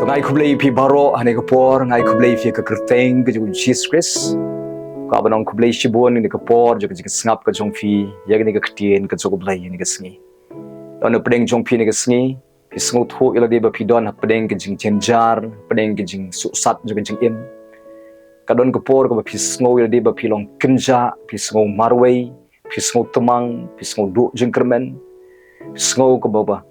ngai khublei phi baro ane ka por ngai khublei phi ka kerteng ka ju Jesus Christ ka banong khublei shibon ni ka por ju ka snap ka jong phi ya ni ka ktien ka ju blai ni ka sngi don pedeng jong phi ni ka sngi phi sngo tho ila de ba phi don hak pedeng ka jing chenjar pedeng ka jing su sat ju ka jing im ka don ka por ka ba phi sngo ila de ba phi long kinja phi sngo marwei phi sngo tamang phi sngo du jing kermen sngo ka ba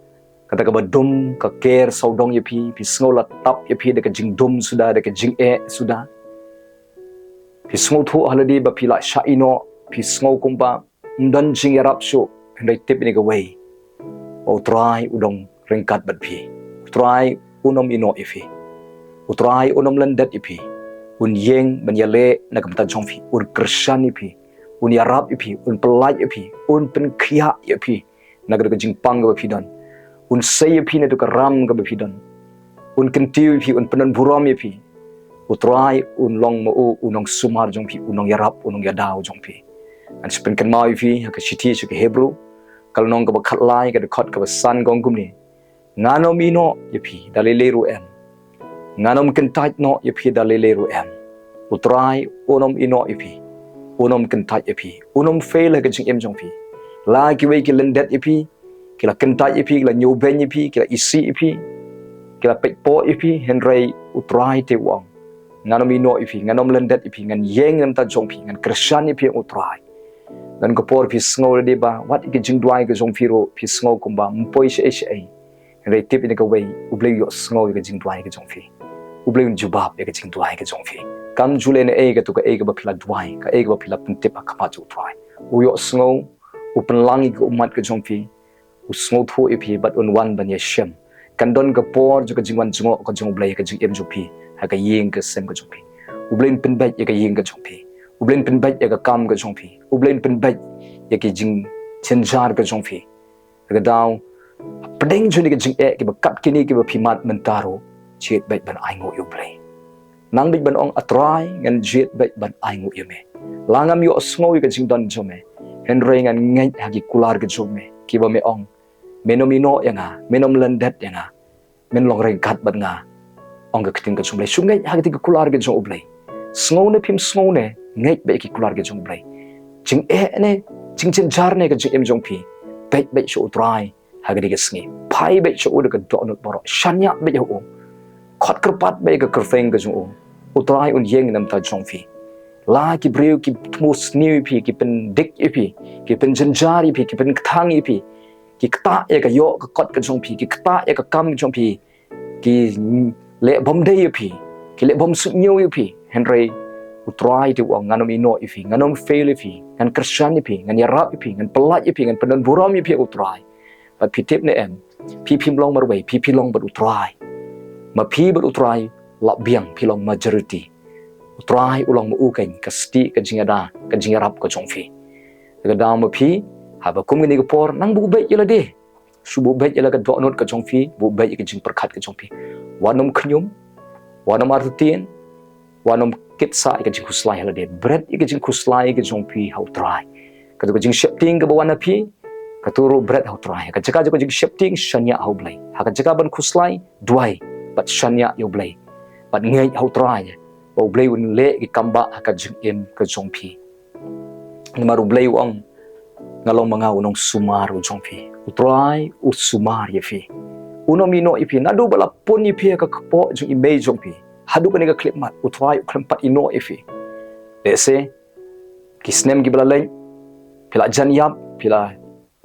kata ka badum ka care saudong yapi pisngo la tap yapi de ka jingdum sudah de ka jinge sudah pisngo thu haladi ba pila shaino pisngo kumpa mdan jing yarap shu hendai tip ni ka way o try udong ringkat bat phi try unom ino ifi try unom landat ifi un yeng ban yale na kam tan chong phi ur krishan ifi un yarap ifi un pelai ifi un pen khia ifi nagar ka jingpang ba phi don un say phi na tu ka ram ka bipidon un kentiu phi un penan buram phi utrai un long mo unong sumar jong phi unong yarap unong yadau jong phi an spen kan mai phi ka shiti chu ka hebrew kal nong ka ba khatlai ka khot ka ba san gong kum ni nganom ino phi dalile ru em nganom kentait no phi dalile ru em utrai unom ino phi unom kentait phi unom fail ka jing em jong phi la ki wei ki lendet phi kila kentai ipi kila nyoben ipi kila isi ipi kila pekpo ipi henry utrai te wang nganom ino ipi nganom lendet ipi ngan yeng nam ta jong pi ngan krishan ipi utrai dan ko por pi sngo de ba wat ke jingduai ke jong firo pi sngo kumba mpoi she she henry tip ni ka wei ublei yo sngo ke jingduai ke jong fi ublei jubab ke jingduai ke jong fi kam jule ne e ke to ka e ke ba phila duai ka e ke ba phila pun tip ka ma ju utrai u yo sngo upen langi ke umat ke jong fi usngo tho ipi but on one ban yeshem kan don ka por ju ka jingwan jungo ka jung blai ka jing em ju pi ha ka yeng ka sem ka ju pi ublen pin bai ya ka yeng ka ju pi ublen pin bai ya ka kam ka ju pi ublen pin bai ya ki jing chenjar ka ju pi ka daw pedeng ju ni ka jing e ki ba kat kini ki ba pi mat mentaro chet bai ban ai ngo yu blai nang bai ban ong atrai ngan jet bai ban ai ngo yu me langam yu osngo ka jing don ju me henry ngan ngai ha ki kular ka ju me ki ba me ong menomino yanga menom landat yanga men long reng kat bat nga ong ka kting ka chumlai sungai ha ka kular ge jong ublai sngo ne phim sngo ne ngai be ki kular ge jong ublai jing e ne jing chen jar ne ka jing em jong phi be shu utrai ha ga ge sngi pai be shu u ka do not boro shanya be yo khot kerpat be ka kerfeng ka jong utrai un yeng nam ta jong phi la ki breu ki mus new phi ki pen dik phi ki pen janjari phi ki pen thang phi ki kta ya ka yo ka kot ka jong phi ki kta ya ka kam jong phi ki le bom dei phi ki le bom su nyu phi henry utrai tu nganom ino phi nganom fail phi ngan krishan phi ngan yarap phi ngan pelat phi ngan penan buram phi utrai but phi tip ne em phi phim long mar wei phi long but utrai ma phi but utrai la biang phi long majority utrai ulang mu kain ka sti ka jingada ka jingarap ka jong phi ka daw ma phi ha ba kum ni ka por nang bu bai ila de su bu bai ila ka do not ka jong phi bu bai ka jing perkhat ka jong phi wanom khnyum wanom artien wanom kitsa ka jing khuslai hala de bread ka jing khuslai ka jong phi hau trai ka jing shapting ka bawana phi ka turu bread hau trai ka jaka jing shapting shanya hau blai ha ka jaka ban khuslai duai but shanya yo blai but ngai hau trai o blai un le ki kamba ka jing em ka jong phi ni maru blai wang ngalong mga unong sumar u jong phi utrai u sumar ye phi unomino ipi nadu bala pon ipi ka kpo jong imei jong phi hadu ka ni ka clip mat utrai u klempat ino ipi le se kisnem gi bala lai pila jan yap pila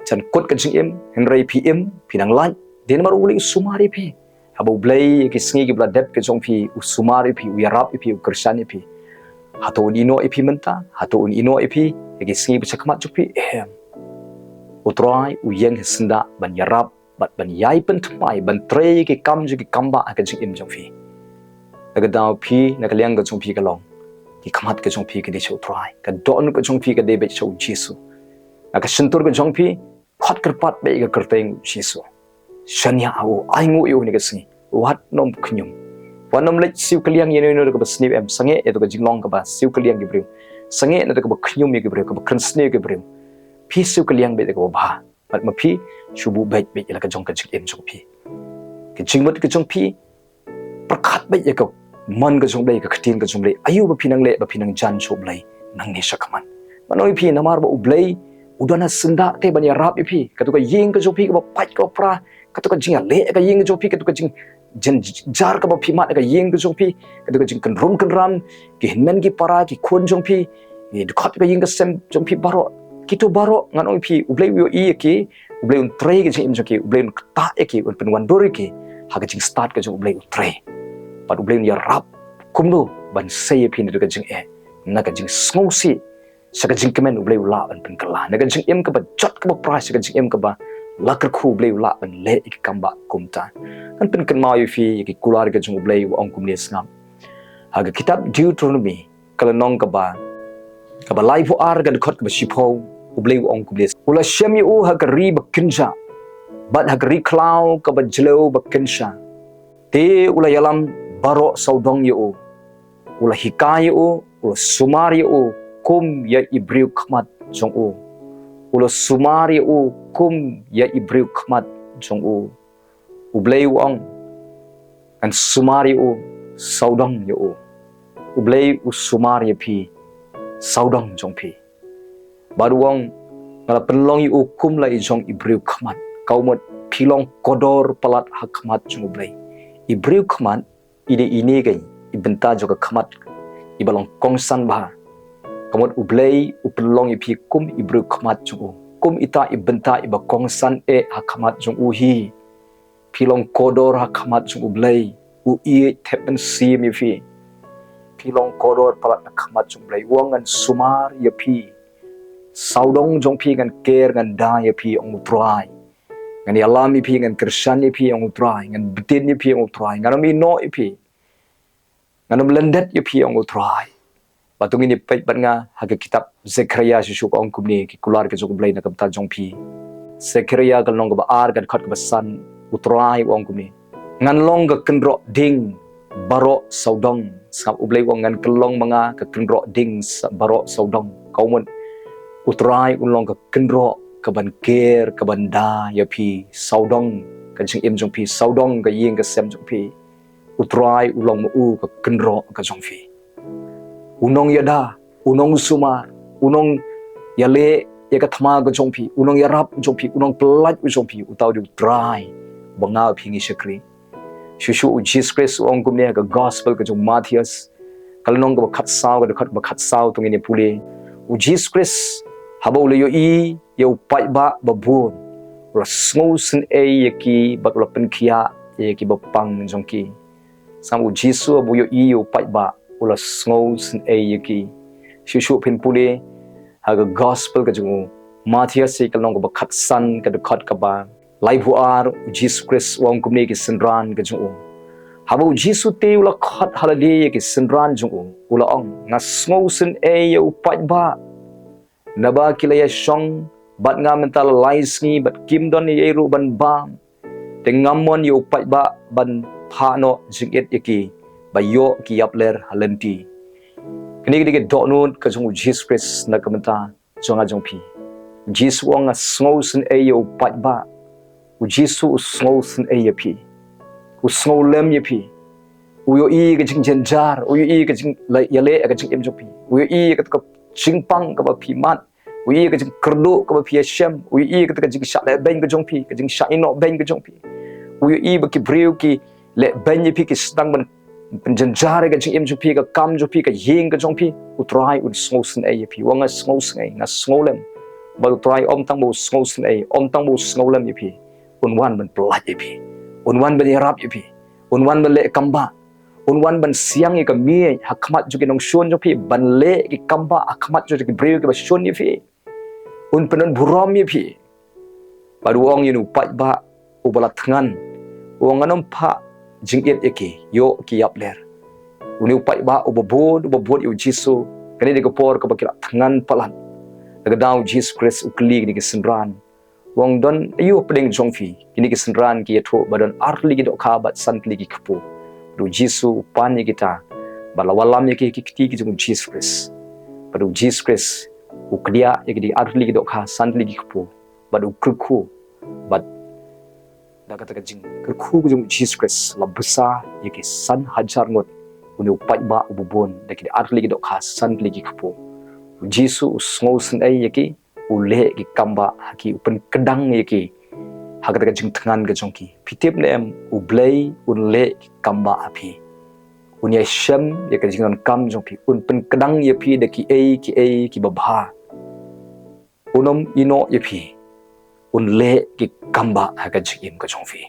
jan kot ka jing em henry pm pinang lan den maru uli sumar ipi abu blai ki sngi gi bala dep ka jong phi u sumar ipi u yarap ipi u krishan ipi hato ino ipi menta hato ino ipi ki sngi bi chakmat jupi utrai u yeng hisnda ban yarap bat ban yai pen thmai ban trei ki kam ju ki kamba ka jing im jong phi daga daw phi na ka liang ka jong phi ka long ki khamat ka jong phi ki de chau trai ka don ka jong phi ka de be chau jisu na ka sentur ka jong phi khot kerpat be ka kerteng jisu shanya au ai ngu yu ni ka singi wat nom khnyum wanom lech siu ka liang yeno ka ba snip em sange e to ka jinglong ka ba siu ka liang gi brim sange na ka ba khnyum gi brim ka ba krnsne gi brim phi siu ka liang be ka ba but ma phi shubu bai be ila ka jong ka jing em jong phi ki jingmut ka jong phi perkat baik ya ka man ka jong blai ka khatin ka jong blai ayu ba pinang le ba pinang jan cho blai nang ne shakaman manoi phi namar ba ublai udana senda te ban ya rap phi ka to ka ying ka jo phi ka ba pat ka pra ka to ka jing le ka ying ka jo phi ka to ka jing jen jar ka ba phi mat ka ying ka jo phi ka to ka jing kan rum kan ram ki hinmen ki para ki khon jong phi ni de khat ka ying ka sem jong phi baro kitu baro nganoi phi ublai yo i ki ublai un trai ka jing im jong ki ublai un ta ki un pen wan dori ki ha ka jing start ka jong ublai un trai pat ublai ya rap kumno ban sei phi ni ka jing na ka jing sngosi saka jing kemen ublai ula an pen kala na ka jing em ka ba jot ka ba price saka jing em ka ba lakar khu ublai ula an le ik kamba kumta kan pen kan ma yu fi ki kular ka jing ublai wa ong kumne snam ha ga kitab Deuteronomy kala nong ka ba lai fu ar ga khot ka ba shipho ublai wa ong kumne ula shem yu ha ka ri ba kinja bat ha ka ri klau ka ba jelo ba kinsha te ula yalam baro saudong yu ula hikai yu ula sumar yu kum ya ibriu khmat jong u ula sumar yu kum ya ibriu khmat jong u ublei wong an sumar yu saudong yu ublei u sumar ya phi saudong jong phi baruang ngala penlong yu kum lai jong ibriu khmat kaumot philong kodor palat hakmat jong ublei ibriu khmat ide ini gai ibenta joka khmat ibalong kongsan ba kamot ublei upelong ipi kum ibriu khmat jong kum ita ibenta iba kongsan hakmat jong hi philong kodor hakmat jong ublei u i thepen sim ifi philong kodor palat hakmat jong ublei wangan sumar yapi saudong jong phi ngan ker ngan da yapi ong utrai ngan yalam ipi ngan krishan ipi ong utrai ngan betin ipi ong utrai ngan mi no ipi ngan lendet ipi ong utrai patung ini pait bat nga haga kitab Zekaria Jisu ong kumni ki kular ke jong blai na kam ta jong phi Zekaria kal nong ba ar kan khat ka san utrai ong kumni ngan long ga kenro ding baro saudong sap ublai wong ngan kelong manga ka kenro ding baro saudong kaumun utrai ulong ka kenro ka ban ker ka ban da ya phi saudong kan ching im jong phi saudong ka ying ka sem jong phi utrai ulong mu ka kenro ka jong phi unong yada unong sumar unong yale ya ka thama ga jong phi unong yarap jong phi unong plat jong phi utaw du dry banga phingi shakri shushu Jesus Christ ong kumne ka gospel ka jong Matthias kalnong ka khat saw ka khat ba khat saw tungini puli Jesus Christ habo le yo i yo pai ba babun ra sngo sin yaki ba la pen khia yaki ba pang jong ki sam Jesus abu yo i yo pai ba ula sngo sin yaki shushu pin puli ha ga gospel ka jong Matthias se kalnong ka ba khat san ka khat ka ba live ar Jesus Christ wong kumne ki sinran ka jong habo Jesus te ula khat halade ki sinran jong ula ong na sngo sin yo pai ba naba kilaya shong bat nga mental lais ngi bat kim don ye ru ban bam tengamon yo pai ba ban phano jingit yaki ba yo ki yapler halenti kini kini do nun ka jong Jesus Christ na kamenta jonga jong phi Jesus wong a sngo sin yo pai ba u Jesus sngo sin ye phi u sngo lem ye phi u yo i ka jing jar u yo i ka jing yale ka jing em jong phi u yo i ka chingpang ka ba phi mat ui ka jing kerdu ka ba phi shem ui ka jing sha le ben ka jong phi ka jing sha ino ben ka jong phi ui ba ki breu ki le ben ye phi ki stang ban penjenjare ka jing em jong phi ka kam jong phi ka yeng ka jong phi utrai un sngo sin ye phi wanga sngo sin na sngo lem ba utrai om tang bo sngo sin om tang bo sngo lem ye phi un wan ban plat ye phi un wan ban yarap ye phi un wan ban le kamba un wan ban siang ye ka mi hakmat ju ki nong shon jong phi ban le ki kamba hakmat ju ki breu ki ba shon ye phi un penon buram ye phi baru wong yinu pai ba ubala thangan wong anom pha jingit yake yo ki yapler uni pai ba ubabod yu jisu kani de ko por ko bakila thangan palan daga daw Jesus Christ ukli ni ki sinran wong don ayu pedeng jong phi kini ki sinran ki yatho badon arli ki do kha bat san li ki khapu du jisu pan ye kita balawalam ye ki kiti ki jong Jesus Christ baru Jesus Christ uklia yaki di arli ki dokha sandli ki kpu bad ukrku bad da kata ka jing kerku jong Jesus Christ la besar yake san hajar ngot uni upai ba ububon da ki atli dok khas san lagi khapo Jisu usngau sen ai yake ule ki kamba haki upen kedang yake hakata ka jing tangan ka jongki pitip nem U Blei unle ki kamba api unya shem yake jing kam jongpi un pen kedang yapi da ki babha unom ino yapi unle ki kamba haka jing ka jongfi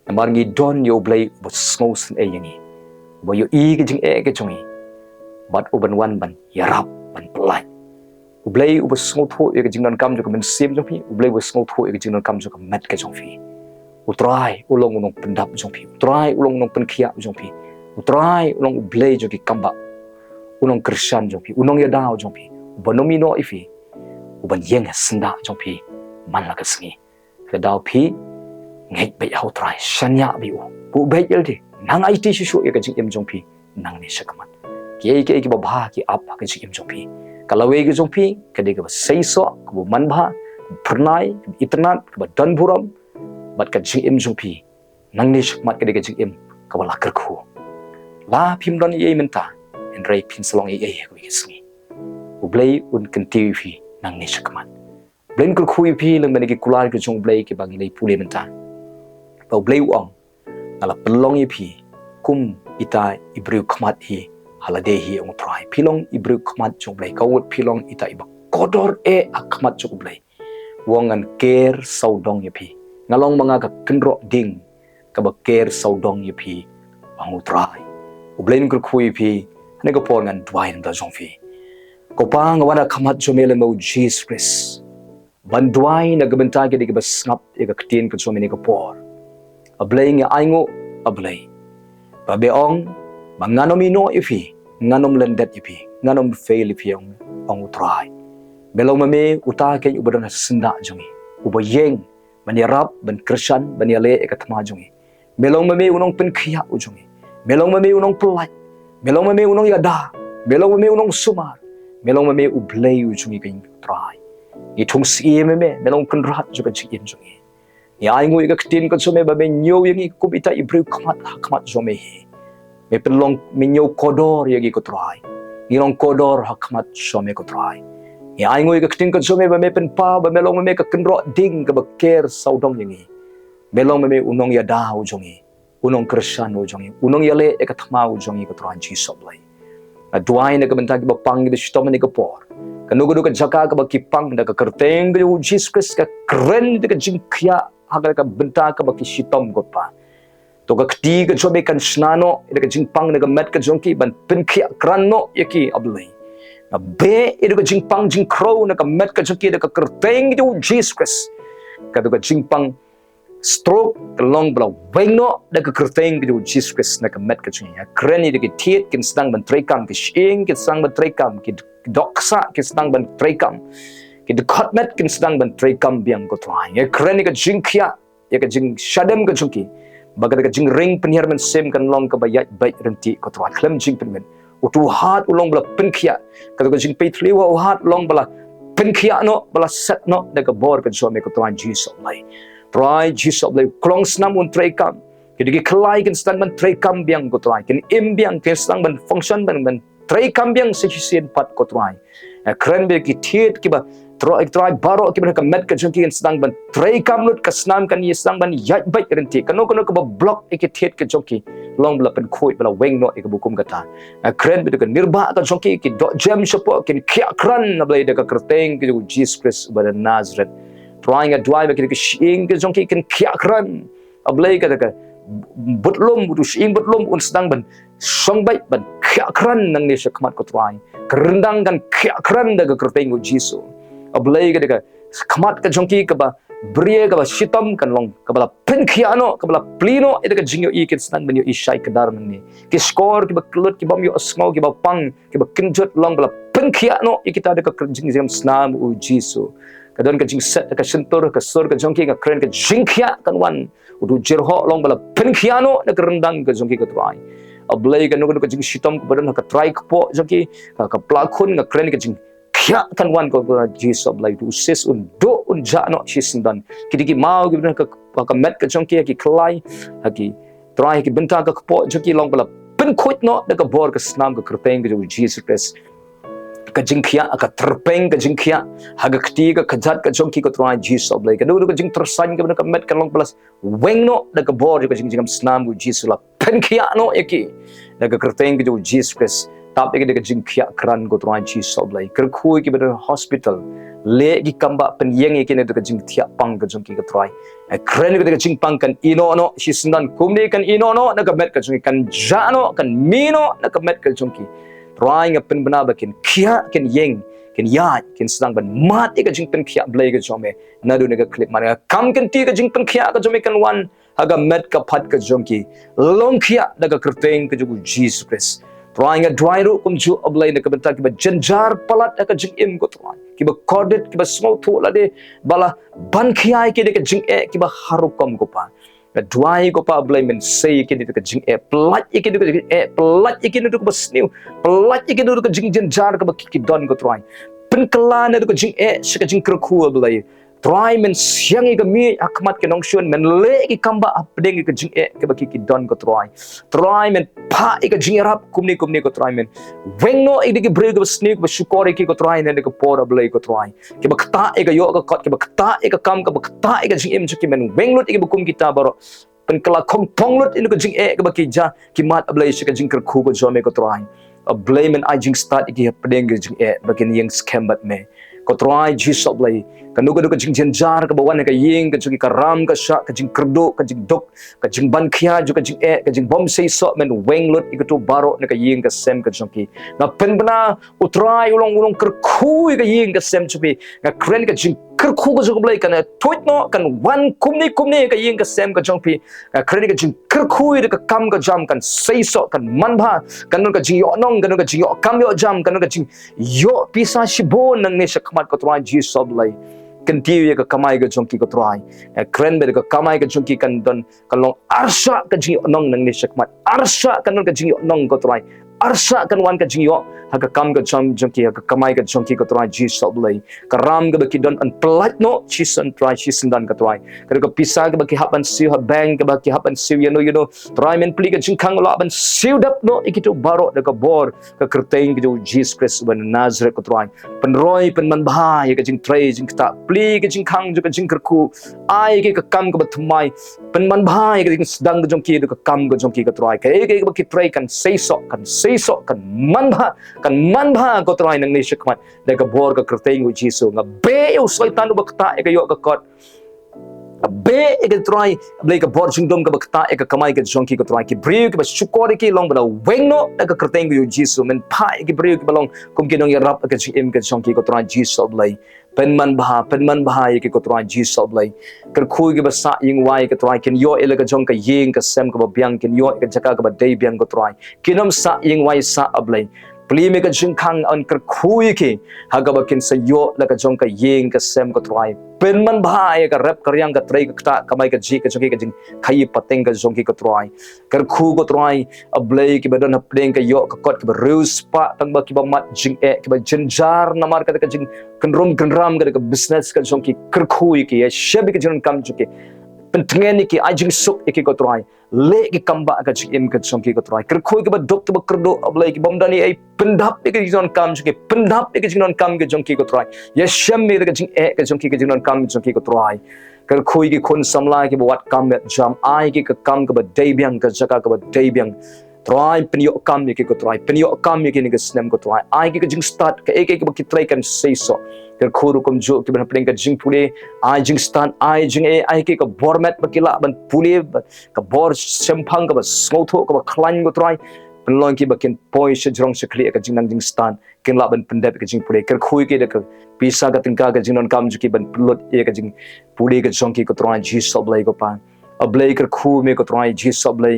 namar ngi don yo Blei bo ngau sen ai yangi bo yo I ka jing ka jongi bat uban wan ban yarap ban pelai U Blei u Lumsohphoh ka jing kam jo ka men sim jongpi U Blei Lumsohphoh ka jing kam jo ka met ka jongfi utrai ulong unong pendap jongpi utrai ulong unong penkhia jongpi utrai ulong U Blei jo ki kamba unong Christian jongpi unong ya dau jongpi bonomino ifi uban yeng senda jongpi man la ka sngi ka dau phi ngai bai hau trai shanya bi u bai yel de nang IT shu ya ka jing em jongpi nang ni shakaman ki ba ki ap ka jing em jongpi kalawe ki jongpi ka de ka seiso ka man bha pernai itnat ka dan buram bat ka jing em jongpi nang ni shakmat ka de ka jing em ka wala kerku la phim don ye menta en rai phin salong ye ko ki sngi U Blei un kanti fi nang ni shakmat Blei kul khui phi lang bani ki kular ki jong Blei ki bangi lei pule menta ba Blei uang ala pelong ye phi kum ita Ibreu khmat hi halade hi ong trai pilong Ibreu khmat jong Blei kawut pilong ita iba kodor akhmat jong Blei wongan ker saudong ye phi ngalong mga ka kenro ding ka ba ker saudong ye phi ang trai U Blei kul khui phi ne ko por ngan dwai da jong phi ko pa ngawana khamat jomele mo Jesus Christ banduai na gabenta ke de basngap e ka ktin ko jomene ko por A Blei nga aingo A Blei ba beong manganom ino ifi nganom lendet ifi nganom fail ifi ang try belong mame uta ke ubadan senda jongi ubayeng manirap ban Christian baniale e katma jongi belong mame unong penkhia ujongi belong mame unong pelai belong mame unong yada belong mame unong sumar belong mame U Blei ujongi kain try itung si meme belong kunrat juga jing jongi ya aingo e ka ktin ko some ba ben nyo yangi kubita Ibreu khmat jome me pelong minyo kodor yagi ko try ngilong kodor hakmat some ko try ya aingo ka kting ko some ba me pen pa ba melong me ka kenro ding ka ba ker saudong yangi melong me unong ya da ujongi unong Christian ujongi unong yale e ka thma ujongi ko try Jesus Blei aduai na ka benta ki ba pang de shtom ni ko por kanugo ka Jaka ka ba kipang da ka kerteng ka Jesus Christ ka kren de ka jingkhia hagal ka benta ka ba ki shitom ko pa to ka kti ka jobe kan snano ida ka jingpang na ka met ka jongki ban penkhia kranno yaki ablei na be ida ka jingpang jingkro na ka met ka jongki da ka kerteng du Jesus Christ ka to ka jingpang stroke ka long bla wengno da ka kerteng du Jesus Christ na ka met ka jongki kreni da ki tiet kin stang ban trekam ki shing ki sang ban trekam ki doksa ki stang ban trekam ki de kotmet kin stang ban trekam biang ko trai ya kreni ka jingkhia ya ka jing shadem ka jongki baga ka jing ring penhiar men sem kan long ka bayat baik renti ko trai klem jing penmen utu hat ulong bala penkhia ka jing pe thliwa u hat long bala penkhia no bala set no da ka bor ka jome ko trai Jesus Blei trai Jesus Blei klong snam un trekam ki de klai kin stang ban trekam biang ko trai kin im biang kin stang ban function ban trekam biang sesien pat ko trai kren be ki thiet ki ba try baro ki ba ka met ka jongki stang ban trekam lut ka snam kan ye stang ban yat bai renti kano ka ba block ek thiet ka jongki long bla pen khoi bla weng no ek bukum kata kren be ka nirba ka jongki ki do jam shapo kin khia kran na bla de ka kerteng ki Jesus Christ ba Nazareth trying a drive ki shing ki jongki kin khia kran ablai ka ka butlum butu shing butlum un stang ban song bai ban khia kran nang ni shakmat ko try kerendang kan khia kran da ka kerteng Jesus ablai ka khamat ka jongki ka ba brie ka ba shitam kan long ka ba penkhiano ka ba plino ida ka jingyo i kit snan banyo i shai ka dar ni ki score ki ba klut ki ba myo asngau ki ba pang ki ba kinjut long ba penkhiano ikita da ka jingjam snam u Jesus ka don ka jing set ka sentur ka sur ka jongki ka kren ka jingkhia kan wan udu jirho long ba penkhiano da ka rendang ka jongki ka trai ablai ka no ka jing shitam ka badan ka try ka po jongki ka plakun ka kren ka jing kya kan wan ko Jesus Blei tu sis un do un ja no shisendan kidiki mau ki ka ka met ka jong ki klai haki trai ki bynta ka po joki long bala pen khut no da ka bor ka snam ka krteng ka Jesus Christ ka jingkhia ka terpeng ka jingkhia haga kti ka khajat ka jong ki ka trai Jesus of Blei ka du ka jing tersan ka met ka long plus weng no da ka bor ka jing snam ka Jesus la pen khia no eki da ka krteng ka Jesus Christ tap eki da ka jingkhia kran ka trai Jesus of Blei ka khui ki ba hospital le gi kamba pen yeng eki ne da ka jingthia pang ka jong ki ka trai kren ka da ka jing pang kan ino no shisnan kumni kan ino no na ka met ka jong kan jano kan mino na ka met ka jong ki trying pen bana bakin kia ken yeng ken ya ken sedang ban mat ka jing pen kia Blei ka jome na du ne ka clip mana kam ken ti ka jing pen kia ka jome kan wan haga met ka phat ka jong ki long kia da ka kerteng ka jugu Jesus Christ trying a dry ro kum ju Blei ne ka benta ki ba janjar palat ka jing im ko try ki ba corded ki ba small thu la de bala ban kia ki de ka jing ki ba harukom ko pa dwai ko pa Blei men sei ki de ka jing plat ki de ka plat ki de ka basniu plat ki de ka jing jar ka ba ki don ko try pen kala ne ka jing shi ka jing krku Blei try men siang ka mi akmat ke nong shun men le ki kamba apdeng ka jing ka ba ki don ko try men pa ka jing rap kumni ko try men weng no ki bre ka basniu ka shukore ki ko try ne ka por Blei ko try ki ba kta ka yo ka kot ki ba kta ka kam ka ba kta ka jing em ki men weng lut ki ba kum kita baro pen kala khong thong lut in ka jing ka ba ki ja ki mat Blei shi ka jing krku ko jome ko try Blei men I jing start ki apdeng ka jing ba ken yang scam bat me ko try Jesus Blei kanu ka jing jar ka bawan ka ying ka juki ka ram ka sha ka jing krdo ka jing dok ka jing ban khia ju ka jing ka jing bom sei so men weng lut ikatu baro na ka ying ka sem ka jongki na pen bana utrai ulong kerkhu ka ying ka sem chupi ka kren ka jing kerkhu ka jong Blei kana toit no kan wan kumni ka ying ka sem ka jongpi ka kren ka jing kerkhu ka kam ka jam kan sei so kan manbha kan ka jing yo nong kan ka jing yo kam yo jam kan ka jing yo pisa shibon nang ne shakmat ko try Jesus Blei continue ka kamay ka jongki ko try kren be ka kamay ka jongki kan don kalong arsha ka jing nong nang ni shakmat arsha kan ka jing nong ko try arsha kan wan ka jing yo ha ka kam ka jongki ha ka kamay ka jongki ko try Jesus Blei ka ram ka ki don an plat no chison try chison dan ka try ka pisa ka ki hapan siu ha bang ka ki hapan siu you know try men pli ka jing khang la ban siu dap no ikito baro da ka bor ka kerteng ka Jesus Christ ban Nazareth ko try penroy penman bahai ka jing tray jing ta pli ka jing khang ka jing kerku ai ka kam ka bathmai penman bahai ka jing sedang ka jongki ka kam ka jongki ka try ka ki tray kan sei so kan man bha ko try nang ni shakmat da ka bor ka kerteng u Jesus nga be u saitan u bakta ka yo ka kot be ka try Blei ka bor jingdom ka bakta ka kamay ka jongki ka try ki briu ki ba shukori ki long bala wengno da ka kerteng u Jesus men pa ki briu ki balong kum ki nong yarap ka jing ka jongki ka try Jesus Blei penman baha ki ko try Jesus Blei ker khui ki ba sa ying wai ka try ken yo ele ka jong ka ying ka sem ka ba biang ken yo ka jaka ka ba dei biang ko try kinom sa ying wai sa Blei pli me ka jing khang an ker khui ki ha ka ba ken sa yo la ka jong ka ying ka sem ko try penman baha ka rap karyang ka tray ka ta kamay ka ji ka jong ka jing khai pateng ka jong ki ko try ker khu ko try Blei ki ba don hapdeng ka yo ka kot ki ba reus pa tang ba ki ba mat jing ki ba jenjar namar ka jing kenrom ka business ka jong ki ker khui ki ya shebi ka jong kam juki pentengeni ki ajing suk ki ko try le ki kamba ka jing ka jong ki ko try ker khui ki ba dok ba kerdo Blei ki bom dani ai pendap ki jong kam juki pendap ki jong kam ki jong ki ko try ya shemi ka jing ka jong ki jong kam jong ki ko try ker khui ki khun samla ki ba wat kam jam ai ki ka kam ka ba dei biang ka jaka ka ba dei biang try penyo kam ki ko try penyo kam ki ni ka snem ko try ai ki jing start ka ek ba ki try kan say so ker khuru kum jo ki ban pling ka jing pule ai jing stand ai jing ai ki ka bormat ba kila ban pule ka bor sempang ka ba smotho ka ba klan ko try penlong ki ba ken poi se jrong se kli ka jing nang jing stand ken la ban pendep ka jing pule ker khui ki ka pisa ka tingka ka jing non kam ju ki ban plot ka jing pule ka jong ki ko try Jesus Blei ko pa Blei ker khu me ko try Jesus Blei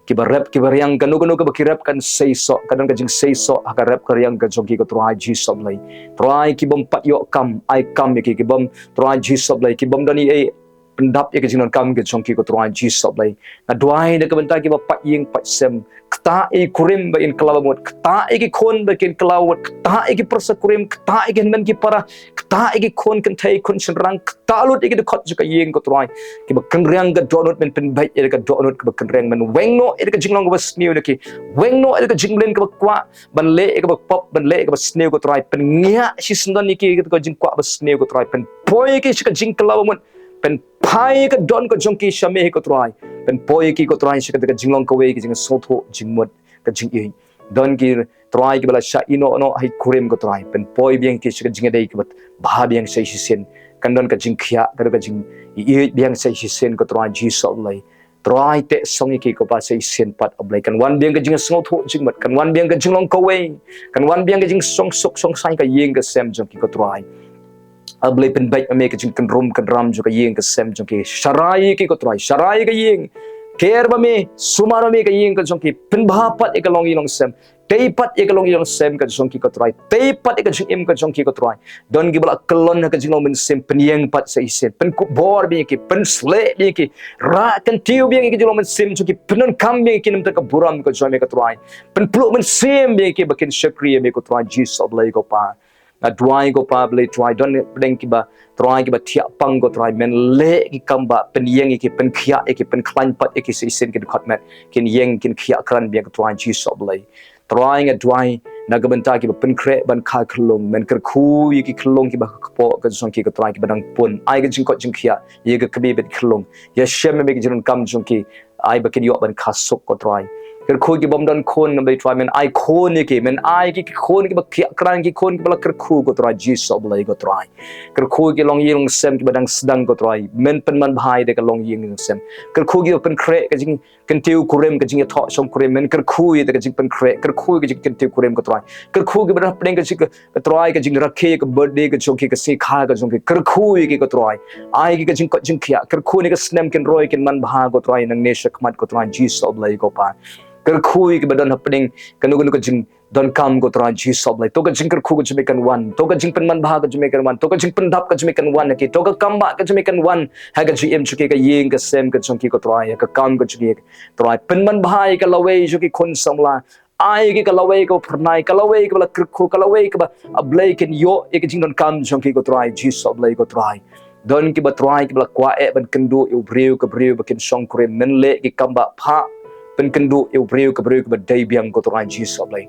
ki ba rap ki ba yang kanu ka ba ki rap kan say so kadang ka jing say so ka rap ka yang ka jong ki ko try Jesus Blei try ki bom pat yo kam ai kam ki bom try Jesus Blei ki bom dani ai pendap ka jing non kam ka jong ki ko try Jesus Blei na duai da ka benta ki ba pat ying pat sem kta i kurim bain kelawamut, kta i kon bakin kelawat, kta i persakurim, kta i men ki para, kta i kon kentai kon senrang, kta lut i kot juga yeng ko trai. Ki ba kenrang ga donut men pen bai ga donut ka kenrang men wengno ga jinglong ga sniu ki, wengno ga jinglen ka kwa ban le ga pop ban le ga sniu ko trai pen ngia si sendan ki ga jing kwa ba sniu ko trai pen poi ki ka jing kelawamut pen pai ka don ka jongki shame ko trai pen poi ki ko trai shi ka jinglong ka we ki jing sotho jingmut ka jing i don ki trai ki bala sha ino no hai kurim ko trai pen poi biang ki shi ka jing dei ki bat ba biang sai shi sen kan don ka jing khia ka jing i biang sai shi sen ko trai Jisu lai trai te songi ki ko ba sai sen pat oblai kan wan biang ka jing sotho jingmat kan wan biang ka jinglong ka we kan wan biang ka jing song sok song sai ka yeng ka sem jong ki ko trai ablay pen baik ame ke jing kan ram juga yeng ke sem jong ki sharai ki ko trai sharai ka yeng ker ba me sumar me ka yeng ka jong ki pen bhapat e ka long ilong sem teipat e ka long ilong sem ka jong ki ko trai teipat e ka jing im ka jong ki ko trai don gi bala kelon ka jing long men sem pen yeng pat sai sem pen ku bor bi ki pen sle bi ki ra kan tiu bi ki jing long men sem jong ki penon kam bi ki nem ta ka buram ka jong me ka trai pen pluk men sem bi ki bakin shakri me ko trai Jisu oblay ko pa na dry go pa blay dry don bling ki ba dry ki ba tia pang go dry men le ki kamba pen yeng ki pen khia ki pen klan pat ki se sen ki khat met kin yeng kin khia kran bi ka dry Jisu blay dry nga dry na ga banta ki ba pen kre ban kha khlong men kar khu ki khlong ki ba po ka song ki ka dry ki ba dang pun ai ga jing ko jing khia ye ga kbi bet khlong ya shem me ki jin kam jong ki ai ba kin yo ban khasuk ko dry ker khu ki bom don khon na bai try men ai khon ki men ai ki khon ki ba khia kran ki khon ki bala ker khu ko try Jisu blai ko try ker khu ki long ying sem ki badang sedang ko try men pen man bhai de ka long ying sem ker khu ki pen kre ka jing kan tiu kurem ka jing tho som kurem men ker khu ye de ka jing pen kre ker khu ki jing kan tiu kurem ko try ker khu ki badang pdeng ka jing ka try ka jing rakhe ka birthday ka jong ki ka se kha ka jong ki ker khu ki ko try ai ki ka jing khia ker khu ni ka snem ken roy ken man bha ko try nang ne shakmat ko try Jisu blai ko pa ker khu ki badon happening kanu ka jing donkam ko try Jisu blai to ka jing ker khu ka jmekan one to ka jing pen man bha ka jmekan one to ka jing pen dap ka jmekan one ki to ka kamba ka jmekan one ha ka gm chuki ka yeng ka sem ka jong ki ko try ka kam ka chuki try pen man bhai ka lawei chuki khon samla ai ki ka lawei ko phnai ka lawei ka ker khu ka lawei ka blai ken yo ek jing donkam jong ki ko try Jisu blai ko try don ki ba try ki ba kwa e ban kendu u breu ka breu ba ken song kre men le ki kamba pha pen kendu eu breu ka dai biang ko try Jisu blai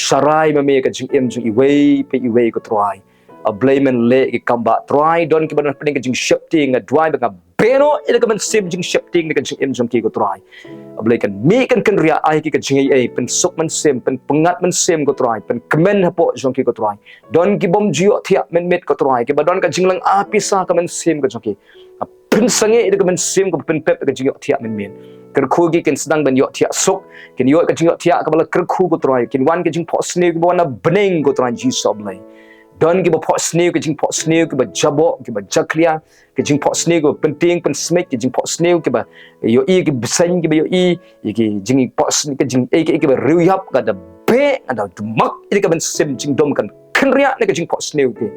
sharai ma me ka jing em jing iwei pe iwei ko try a blame men le ki kamba try don ki ban pen ka jing shifting a drive ka beno ila ka man sim jing shifting ka jing em jing ki ko try a blai kan me kan ria ai ki ka jing ai pen sok man sim pen pengat man sim ko try pen kemen hapo jong ki ko try don ki bom jio thia men met ko try ki ba don ka jing lang a pisa ka man sim ka jong ki pen sange ila ka man sim ko pen pep ka jing thia men men ker khu ki ken sedang ban yo thia sok ken yo ka jing thia ka bala ker khu ko try ken wan ke jing pho sne ko na bneng ko try Jisu blai don ki ba pho sne ke jing pho sne ke ba jabo ki ba jaklia ke jing pho sne ko penting pen smek ke jing pho sne ke ba yo i ki bsen ki ba yo i ki jing pho sne ke jing e ke ba riu yap ka da be ada mak i ka ban sim jing dom kan kria ne ke jing pho sne ke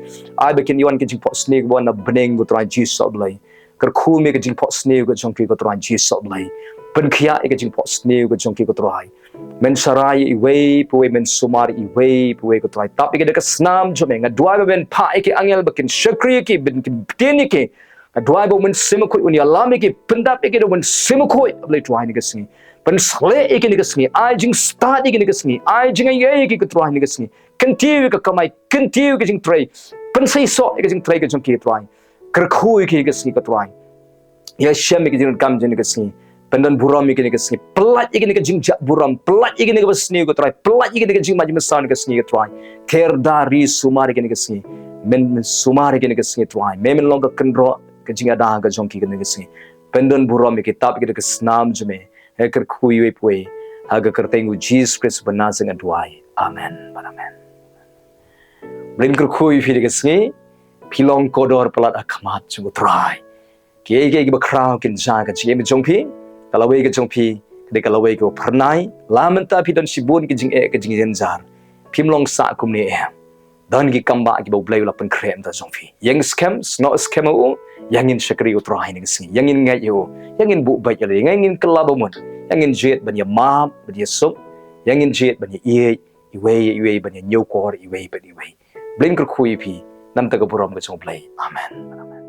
ai ba ken yon ke jing pho sne ko na bneng ko try Jisu blai ker khu me ke jing pho sne ko jong ki ko try Jisu blai pen khia e ka jing pho sne ko jong ki ko try men sarai i wei pu men sumar i wei pu ko try tap ke de ka snam jome nga dua ba ben pha ke angel bakin shakri ke ben tin ke dua ba men sim ko unia lam ke pendap ke de men sim ko le try ni ke singi pen sle e ke ni ke singi ai jing start e ke ni ke singi ai jing ye ke try ni ke singi continue ka kamai continue ke jing try pen sai so e ke jing try ke jong ki try ker khu ke singi ka try ya shem ke jing kam jing ke singi pendan buram ikini ke singi pelat ikini ke jing jak buram pelat ikini ke sni ko try pelat ikini ke jing maju mesan ke singi ke try ker dari sumar ikini ke singi men sumar ikini ke singi try men long ke kendro ke jing ada ke jong ki ke singi pendan buram ikini tap ikini ke snam jume he ker khui we pwe ha ga ker tengu Jesus Christ banasing adwai amen amen bring ker khui fi ke singi pilong kodor pelat akamat jungu try ke ba crown kin ja ka jing jong pi kalawai ke jong pi de kalawai ko pernai lamenta pi don sibun ke jing e ke jing zenjar pimlong sa kum ne dan ki kamba ki bo blai la pen krem da jong pi yang scam no scam o yang in shakri utrai ni sing yang in ngai yo yang in bu bai le yang in kalabomon yang in jet ban ya ma ban ya sup yang in jet ban iwe ban new core iwe ban iwe blink khui phi nam ta ka buram ka chong play amen